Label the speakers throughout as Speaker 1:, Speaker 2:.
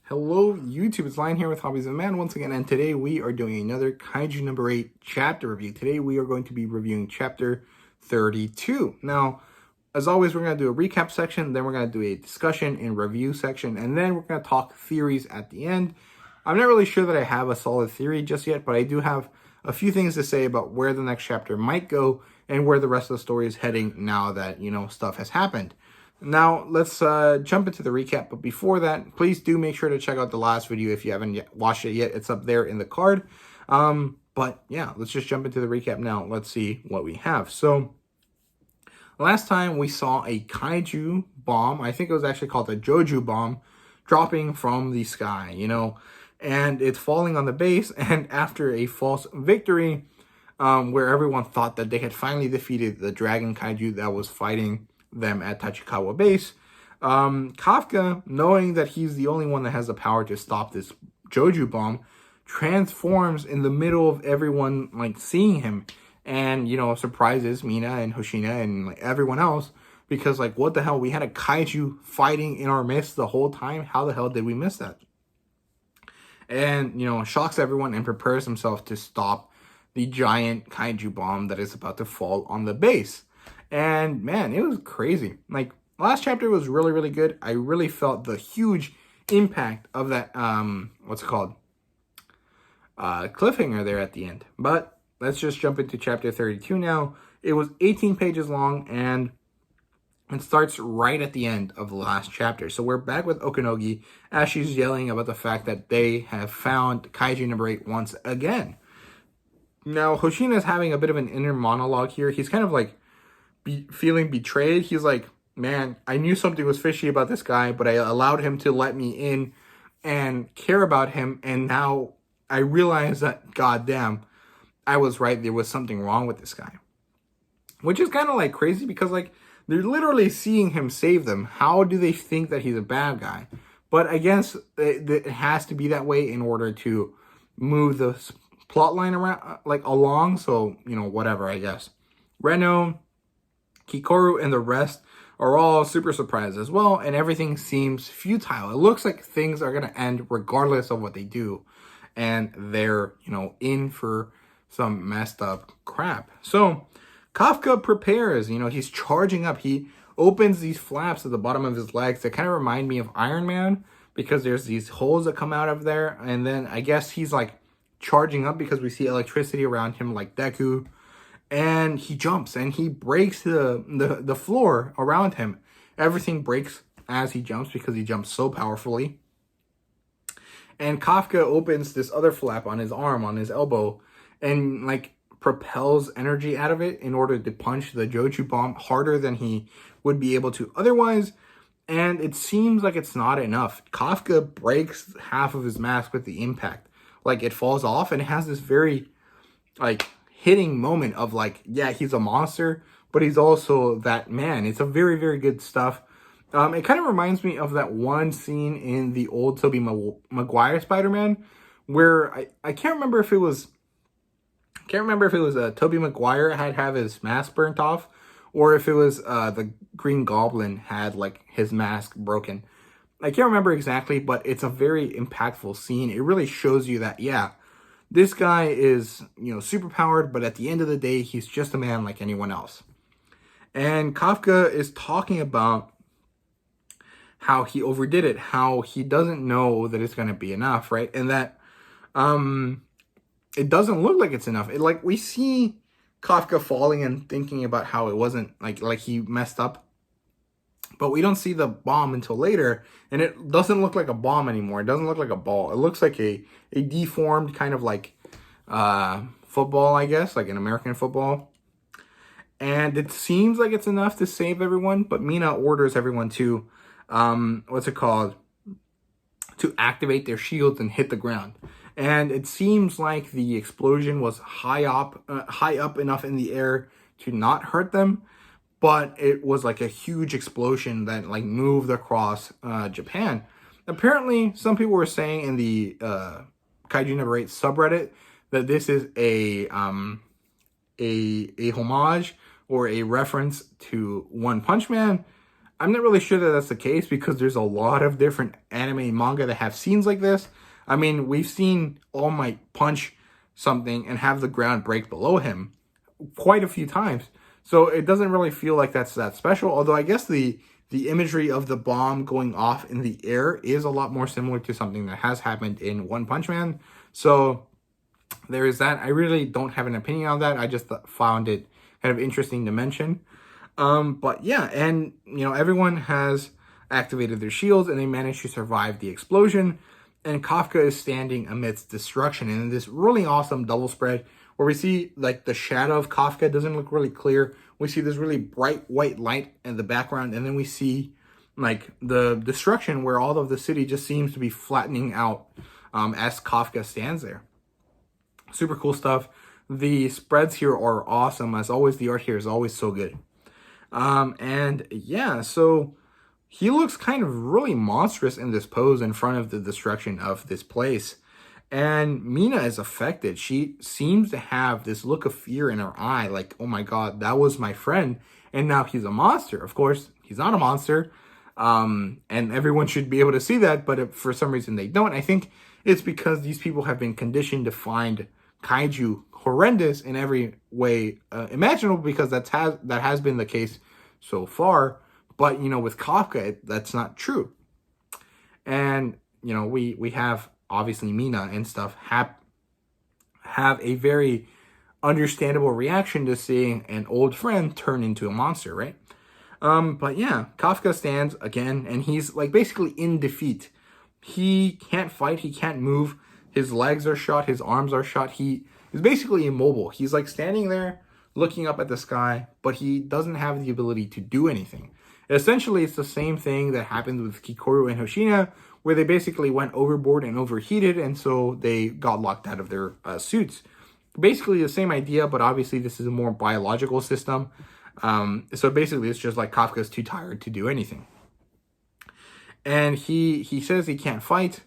Speaker 1: Hello YouTube, it's Lion here with Hobbies of Man once again, and today we are doing another Kaiju number 8 chapter review. Today we are going to be reviewing chapter 32. Now, as always, we're going to do a recap section, then we're going to do a discussion and review section, and then we're going to talk theories at the end. I'm not really sure that I have a solid theory just yet, but I do have a few things to say about where the next chapter might go and where the rest of the story is heading now that, stuff has happened. Now, let's jump into the recap, but before that, please do make sure to check out the last video if you haven't yet watched it yet. It's up there in the card. But yeah, let's just jump into the recap now. Let's see what we have. So, last time we saw a Kaiju bomb. I think it was actually called a Joju bomb, dropping from the sky, and it's falling on the base, and after a false victory, where everyone thought that they had finally defeated the dragon Kaiju that was fighting them at Tachikawa base, Kafka, knowing that he's the only one that has the power to stop this Joju bomb, transforms in the middle of everyone seeing him, and surprises Mina and Hoshina and everyone else, because what the hell, we had a Kaiju fighting in our midst the whole time. How the hell did we miss that? And shocks everyone and prepares himself to stop the giant Kaiju bomb that is about to fall on the base. And man, it was crazy. Last chapter was really, really good. I really felt the huge impact of that, cliffhanger there at the end. But let's just jump into chapter 32 now. It was 18 pages long, and it starts right at the end of the last chapter. So we're back with Okanogi as she's yelling about the fact that they have found Kaiju number 8 once again. Now, Hoshina is having a bit of an inner monologue here. He's kind of feeling betrayed. He's like, man, I knew something was fishy about this guy, but I allowed him to let me in and care about him, and now I realize that, goddamn, I was right. There was something wrong with this guy. Which is kind of crazy because they're literally seeing him save them. How do they think that he's a bad guy? But I guess it has to be that way in order to move the plot line around, along. So, whatever, I guess. Reno, Kikoru, and the rest are all super surprised as well, and everything seems futile. It looks like things are going to end regardless of what they do, and they're, in for some messed up crap. So, Kafka prepares, he's charging up. He opens these flaps at the bottom of his legs that kind of remind me of Iron Man, because there's these holes that come out of there, and then I guess he's charging up because we see electricity around him like Deku. And he jumps and he breaks the floor around him. Everything breaks as he jumps because he jumps so powerfully. And Kafka opens this other flap on his arm, on his elbow, and propels energy out of it in order to punch the Joju bomb harder than he would be able to otherwise. And it seems like it's not enough. Kafka breaks half of his mask with the impact. It falls off, and it has this very hitting moment of yeah, he's a monster, but he's also that man. It's a very, very good stuff. It kind of reminds me of that one scene in the old Tobey Maguire Spider-Man where I can't remember if it was Tobey Maguire had have his mask burnt off, or if it was the Green Goblin had his mask broken. I can't remember exactly, but it's a very impactful scene. It really shows you that, yeah, this guy is, super powered, but at the end of the day, he's just a man like anyone else. And Kafka is talking about how he overdid it, how he doesn't know that it's going to be enough, right? And that it doesn't look like it's enough. We see Kafka falling and thinking about how it wasn't, like he messed up. But we don't see the bomb until later, and it doesn't look like a bomb anymore. It doesn't look like a ball. It looks like a deformed kind of football, I guess, like an American football. And it seems like it's enough to save everyone, but Mina orders everyone to, to activate their shields and hit the ground. And it seems like the explosion was high up enough in the air to not hurt them, but it was a huge explosion that moved across Japan. Apparently, some people were saying in the Kaiju number 8 subreddit that this is a homage or a reference to One Punch Man. I'm not really sure that that's the case because there's a lot of different anime and manga that have scenes like this. I mean, we've seen All Might punch something and have the ground break below him quite a few times. So it doesn't really feel like that's that special. Although I guess the imagery of the bomb going off in the air is a lot more similar to something that has happened in One Punch Man. So there is that. I really don't have an opinion on that. I just found it kind of interesting to mention. But yeah, and everyone has activated their shields and they managed to survive the explosion. And Kafka is standing amidst destruction in this really awesome double spread where we see like the shadow of Kafka doesn't look really clear. We see this really bright white light in the background, and then we see like the destruction where all of the city just seems to be flattening out as Kafka stands there. Super cool stuff. The spreads here are awesome. As always, the art here is always so good. And yeah, so he looks kind of really monstrous in this pose in front of the destruction of this place. And Mina is affected. She seems to have this look of fear in her eye, like, oh my god, that was my friend, and now he's a monster. Of course, he's not a monster, and everyone should be able to see that, but if for some reason they don't, I think it's because these people have been conditioned to find kaiju horrendous in every way imaginable, because that has been the case so far. But, with Kafka, that's not true. And, we have obviously Mina and stuff have a very understandable reaction to seeing an old friend turn into a monster, right? But yeah, Kafka stands again, and he's like basically in defeat. He can't fight, he can't move, his legs are shot, his arms are shot, he is basically immobile. He's like standing there looking up at the sky, but he doesn't have the ability to do anything. Essentially, it's the same thing that happened with Kikoru and Hoshina, where they basically went overboard and overheated, and so they got locked out of their suits. Basically the same idea, but obviously this is a more biological system. So basically it's just like Kafka's too tired to do anything. And he says he can't fight,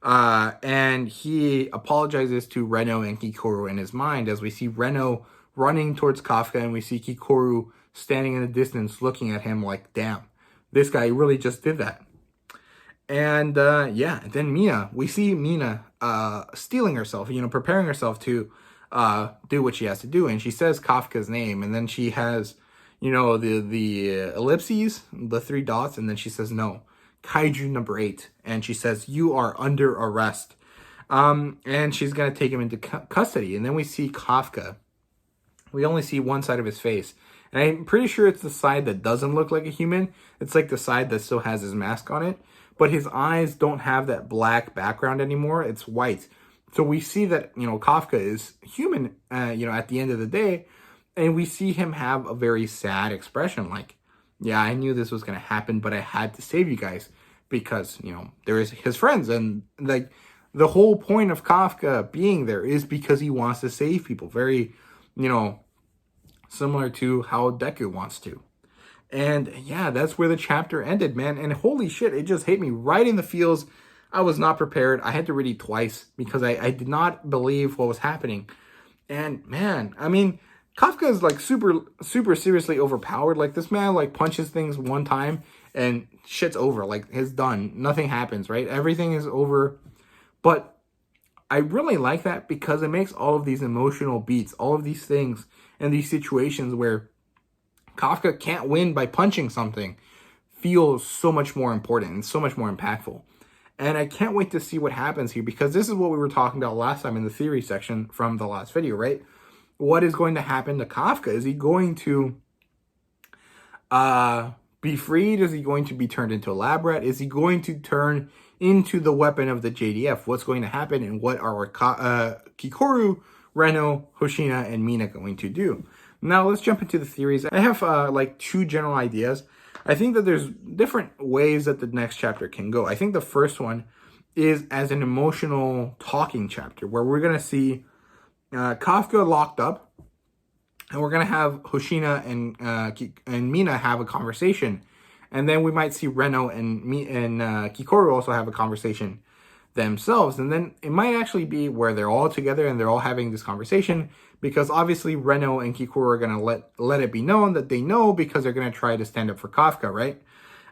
Speaker 1: and he apologizes to Reno and Kikoru in his mind, as we see Reno running towards Kafka, and we see Kikoru standing in the distance looking at him like, damn, this guy really just did that. And yeah, then Mina, we see Mina steeling herself, preparing herself to do what she has to do. And she says Kafka's name, and then she has, the ellipses, the 3 dots, and then she says, no, Kaiju number 8. And she says, you are under arrest. And she's going to take him into custody. And then we see Kafka. We only see one side of his face. And I'm pretty sure it's the side that doesn't look like a human. It's like the side that still has his mask on it. But his eyes don't have that black background anymore. It's white. So we see that, Kafka is human, at the end of the day. And we see him have a very sad expression. Like, yeah, I knew this was going to happen, but I had to save you guys. Because, there is his friends. And, like, the whole point of Kafka being there is because he wants to save people. Very, similar to how Deku wants to. And yeah, that's where the chapter ended, man. And holy shit, it just hit me right in the feels. I was not prepared. I had to read it twice because I did not believe what was happening. And man, I mean, Kafka is like super seriously overpowered. Like this man like punches things one time and shit's over. Like it's done. Nothing happens, right? Everything is over. But I really like that because it makes all of these emotional beats, all of these things and these situations where Kafka can't win by punching something feels so much more important and so much more impactful. And I can't wait to see what happens here, because this is what we were talking about last time in the theory section from the last video, right? What is going to happen to Kafka? Is he going to be freed? Is he going to be turned into a lab rat? Is he going to turn into the weapon of the JDF? What's going to happen, and what are Kikoru, Reno, Hoshina, and Mina going to do? Now, let's jump into the theories. I have like 2 general ideas. I think that there's different ways that the next chapter can go. I think the first one is as an emotional talking chapter, where we're going to see Kafka locked up, and we're going to have Hoshina and Mina have a conversation. And then we might see Reno and Kikoru also have a conversation themselves. And then it might actually be where they're all together and they're all having this conversation, because obviously Reno and Kikoru are going to let it be known that they know, because they're going to try to stand up for Kafka, right?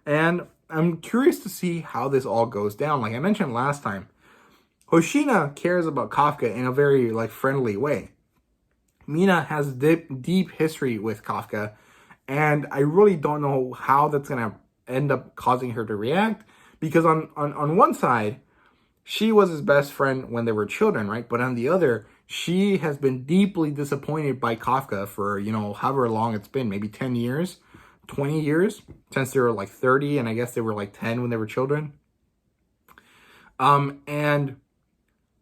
Speaker 1: And I'm curious to see how this all goes down. Like I mentioned last time, Hoshina cares about Kafka in a very like friendly way. Mina has deep history with Kafka, and I really don't know how that's gonna end up causing her to react, because on one side, she was his best friend when they were children, right? But on the other, she has been deeply disappointed by Kafka for, however long it's been, maybe 10 years, 20 years, since they were like 30, and I guess they were like 10 when they were children. And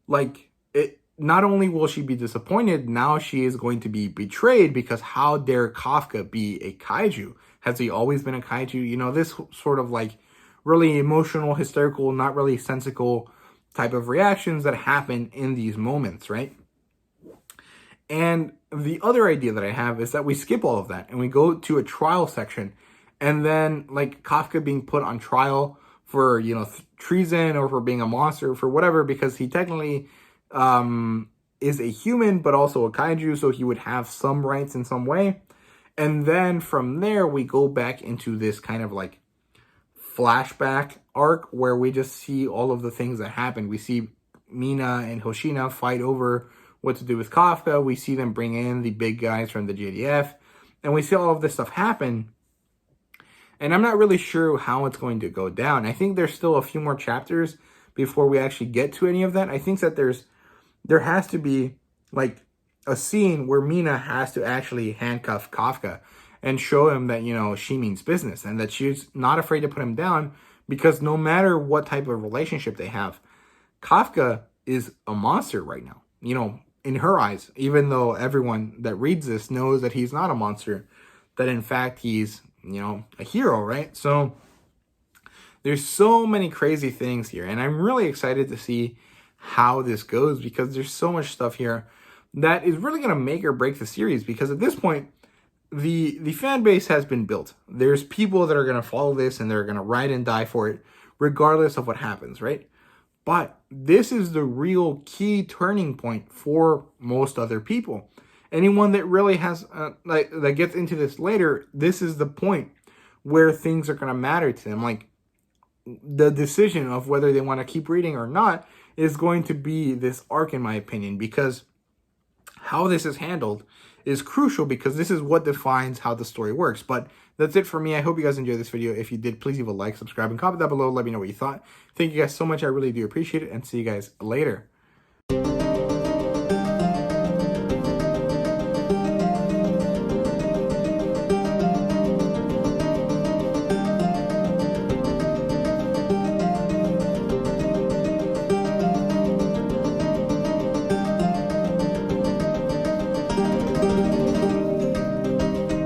Speaker 1: like it, not only will she be disappointed, now she is going to be betrayed, because how dare Kafka be a kaiju? Has he always been a kaiju? This sort of like really emotional, hysterical, not really sensical type of reactions that happen in these moments, right? And the other idea that I have is that we skip all of that and we go to a trial section, and then like Kafka being put on trial for, treason, or for being a monster, for whatever, because he technically is a human, but also a kaiju, so he would have some rights in some way. And then from there, we go back into this kind of like flashback arc where we just see all of the things that happen. We see Mina and Hoshina fight over what to do with Kafka. We see them bring in the big guys from the JDF, and we see all of this stuff happen. And I'm not really sure how it's going to go down. I think there's still a few more chapters before we actually get to any of that. I think that there has to be like a scene where Mina has to actually handcuff Kafka and show him that, she means business, and that she's not afraid to put him down, because no matter what type of relationship they have, Kafka is a monster right now, in her eyes, even though everyone that reads this knows that he's not a monster, that in fact he's, a hero, right? So there's so many crazy things here, and I'm really excited to see how this goes, because there's so much stuff here that is really going to make or break the series, because at this point, the fan base has been built. There's people that are going to follow this, and they're going to ride and die for it, regardless of what happens, right? But this is the real key turning point for most other people. Anyone that really has, that gets into this later, this is the point where things are going to matter to them. Like, the decision of whether they want to keep reading or not is going to be this arc, in my opinion, because how this is handled is crucial, because this is what defines how the story works. But that's it for me. I hope you guys enjoyed this video. If you did, please leave a like, subscribe, and comment down below. Let me know what you thought. Thank you guys so much. I really do appreciate it, and see you guys later.